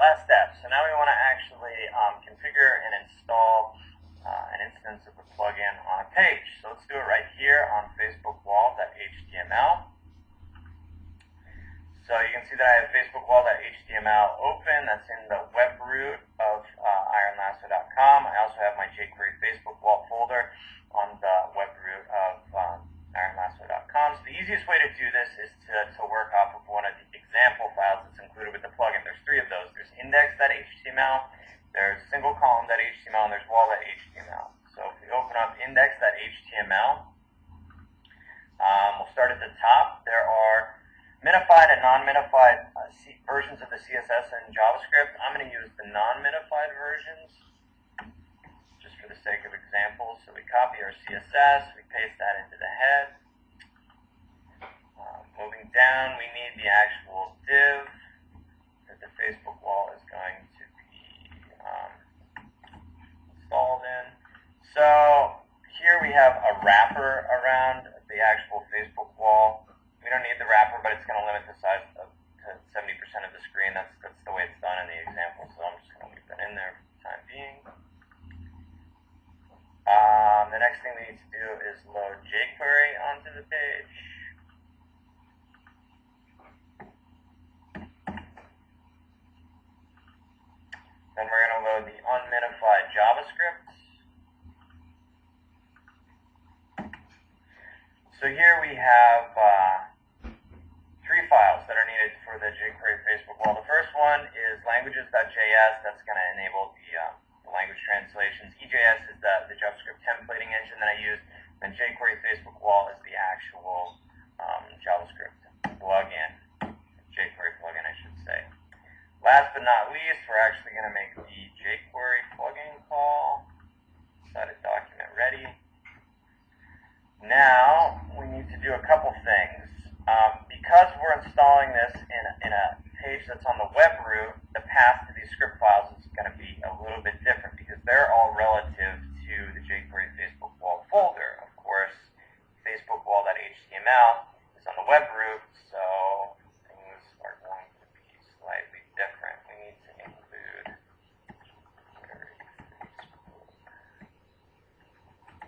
last step. So now we want to actually configure and install an instance of the plugin on a page. So let's do it right here on facebookwall.html. So you can see that I have facebookwall.html open. That's in the web root of ironlasso.com. I also have my jQuery Facebook wall folder on the web root of ironlasso.com. So the easiest way to do this is to work off of one of the example files that's included with the plugin. There's three of those. There's index.html, there's single column.html, and there's wall.html. So if we open up index.html, we'll start at the top. There are minified and non-minified versions of the CSS and JavaScript. I'm going to use the non-minified versions just for the sake of examples. So we copy our CSS, we paste that into the head. Moving down, we need the actual div that the Facebook wall is going to be installed in. So here we have a wrapper around the actual Facebook wall. We don't need the wrapper, but it's going to limit the size to 70% of the screen. That's the way it's done in the example, so I'm just going to leave that in there for the time being. The next thing we need to do is load jQuery onto the page. Then we're going to load the unminified JavaScript. So here we have three files that are needed for the jQuery Facebook wall. The first one is languages.js. That's going to enable the language translations. EJS is the JavaScript templating engine that I use. And jQuery Facebook wall is the actual JavaScript plugin, jQuery plugin, I should say. Last but not least, we're actually going to make the jQuery plugin call. Decided document ready. Now, we need to do a couple things. Because we're installing this in a page that's on the web root, the path to these script files is going to be a little bit different because they're all relative to the jQuery Facebook wall folder. Of course, facebookwall.html is on the web root, so things are going to be slightly different. We need to include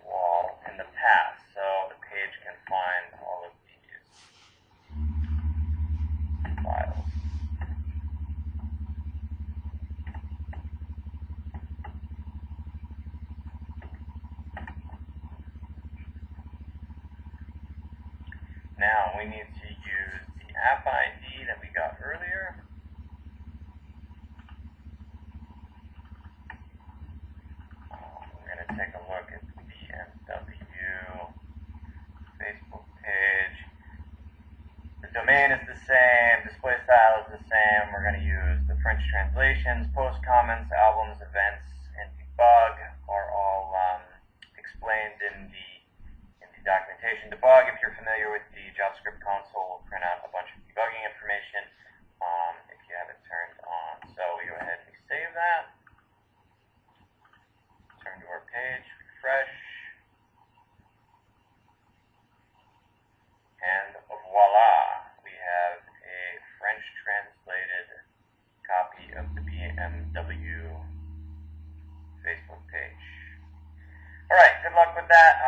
wall in the path so the page can find all of these files. Now we need to use the app ID that we got earlier. We're going to take a look at the BMW Facebook page. The domain is the same, display style is the same. We're going to use the French translations, post comments, albums, events, and debug are all explained in the documentation. Debug, if you're familiar with the JavaScript console, will print out a bunch of debugging information if you have it turned on. So we go ahead and we save that. Turn to our page, refresh, and voila, we have a French translated copy of the BMW Facebook page. Alright, good luck with that.